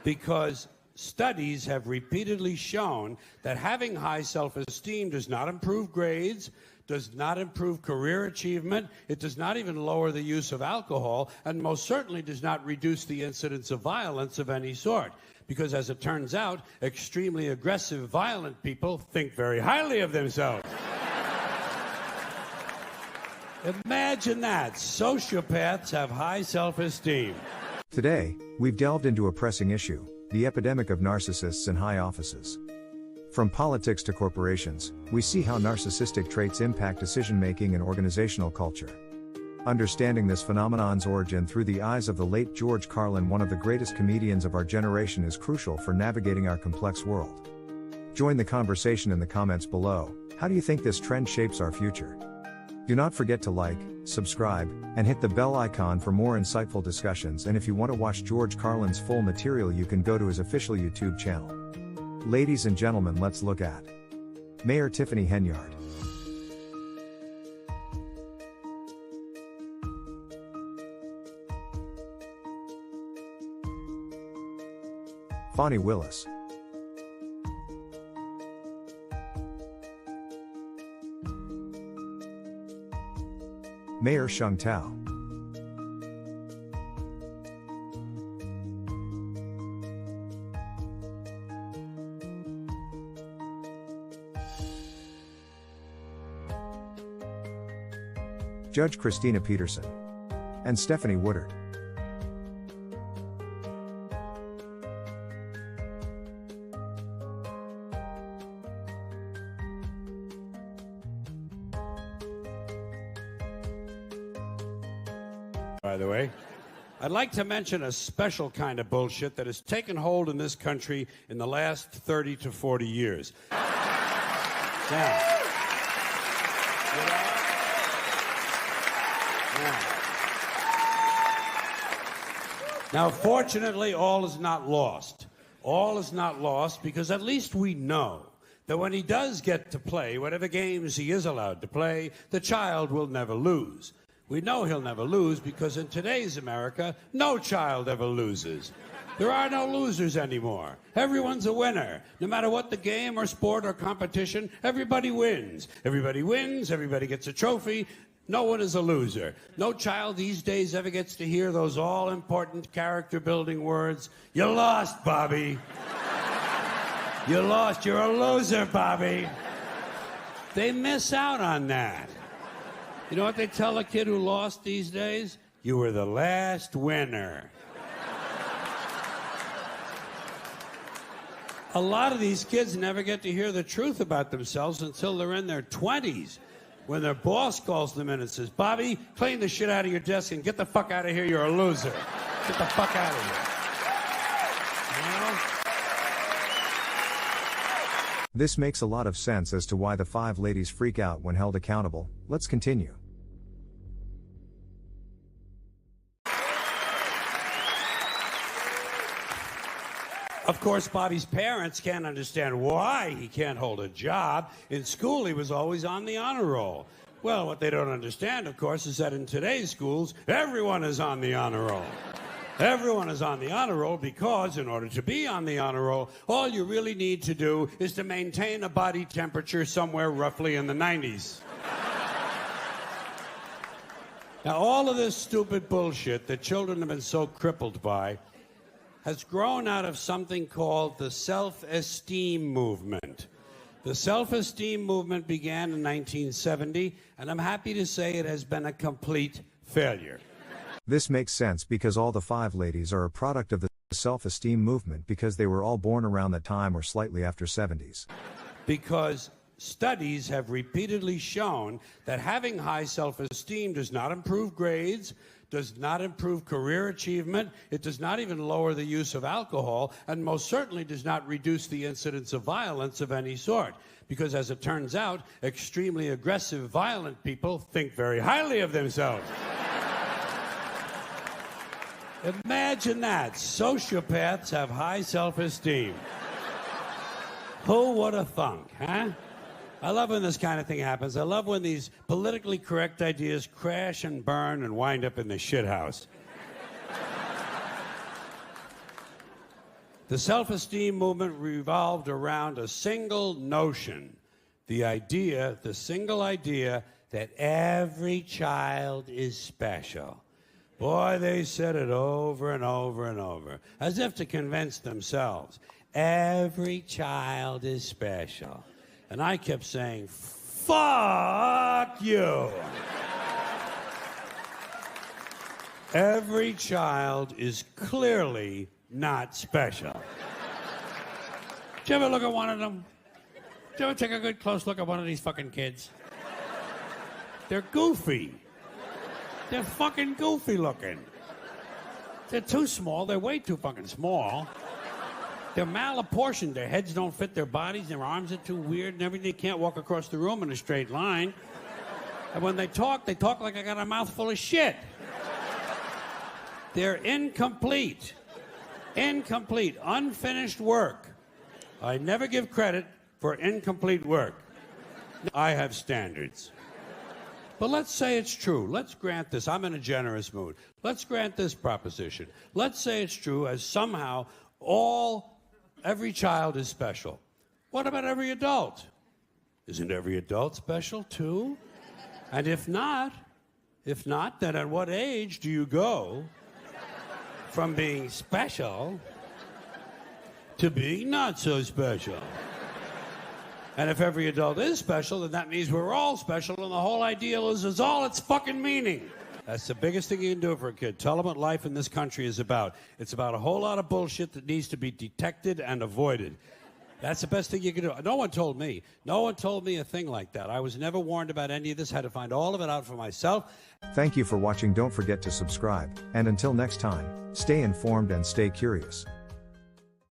Because studies have repeatedly shown that having high self-esteem does not improve grades, does not improve career achievement, it does not even lower the use of alcohol, and most certainly does not reduce the incidence of violence of any sort. Because as it turns out, extremely aggressive, violent people think very highly of themselves. Imagine that. Sociopaths have high self-esteem. Today, we've delved into a pressing issue, the epidemic of narcissists in high offices. From politics to corporations, we see how narcissistic traits impact decision-making and organizational culture. Understanding this phenomenon's origin through the eyes of the late George Carlin, one of the greatest comedians of our generation, is crucial for navigating our complex world. Join the conversation in the comments below. How do you think this trend shapes our future? Do not forget to like, subscribe, and hit the bell icon for more insightful discussions. And if you want to watch George Carlin's full material, you can go to his official YouTube channel. Ladies and gentlemen, let's look at Mayor Tiffany Henyard. Fani Willis. Mayor Sheng Tao. Judge Christina Peterson. And Stephanie Woodard. By the way, I'd like to mention a special kind of bullshit that has taken hold in this country in the last 30 to 40 years. Now, fortunately, all is not lost. All is not lost because at least we know that when he does get to play whatever games he is allowed to play, the child will never lose. We know he'll never lose because in today's America, no child ever loses. There are no losers anymore. Everyone's a winner. No matter what the game or sport or competition, everybody wins. Everybody wins, everybody gets a trophy. No one is a loser. No child these days ever gets to hear those all-important character-building words, "You lost, Bobby." You lost, you're a loser, Bobby. They miss out on that. You know what they tell a kid who lost these days? You were the last winner. A lot of these kids never get to hear the truth about themselves until they're in their 20s, when their boss calls them in and says, "Bobby, clean the shit out of your desk and get the fuck out of here, you're a loser. Get the fuck out of here." You know? This makes a lot of sense as to why the 5 ladies freak out when held accountable. Let's continue. Of course, Bobby's parents can't understand why he can't hold a job. In school, he was always on the honor roll. Well, what they don't understand, of course, is that in today's schools, everyone is on the honor roll. Everyone is on the honor roll because in order to be on the honor roll, all you really need to do is to maintain a body temperature somewhere roughly in the 90s. Now, all of this stupid bullshit that children have been so crippled by has grown out of something called the self-esteem movement. The self-esteem movement began in 1970, and I'm happy to say it has been a complete failure. This makes sense because all the 5 ladies are a product of the self-esteem movement because they were all born around that time or slightly after 70s. Because studies have repeatedly shown that having high self-esteem does not improve grades, does not improve career achievement, it does not even lower the use of alcohol, and most certainly does not reduce the incidence of violence of any sort. Because as it turns out, extremely aggressive, violent people think very highly of themselves. Imagine that. Sociopaths have high self-esteem. Who would have thunk, huh? I love when this kind of thing happens. I love when these politically correct ideas crash and burn and wind up in the shithouse. The self-esteem movement revolved around a single notion, the single idea that every child is special. Boy, they said it over and over and over, as if to convince themselves. Every child is special. And I kept saying, fuck you. Every child is clearly not special. Did you ever look at one of them? Did you ever take a good close look at one of these fucking kids? They're goofy. They're fucking goofy looking. They're too small. They're way too fucking small. They're malapportioned. Their heads don't fit their bodies. Their arms are too weird and everything. They can't walk across the room in a straight line. And when they talk like I got a mouthful of shit. They're incomplete. Incomplete. Unfinished work. I never give credit for incomplete work. I have standards. But let's say it's true. Let's grant this. I'm in a generous mood. Let's grant this proposition. Let's say it's true as somehow every child is special. What about every adult? Isn't every adult special too? And if not, then at what age do you go from being special to being not so special? And if every adult is special, then that means we're all special, and the whole ideal is all its fucking meaning. That's the biggest thing you can do for a kid. Tell them what life in this country is about. It's about a whole lot of bullshit that needs to be detected and avoided. That's the best thing you can do. No one told me. No one told me a thing like that. I was never warned about any of this. Had to find all of it out for myself. Thank you for watching. Don't forget to subscribe. And until next time, stay informed and stay curious.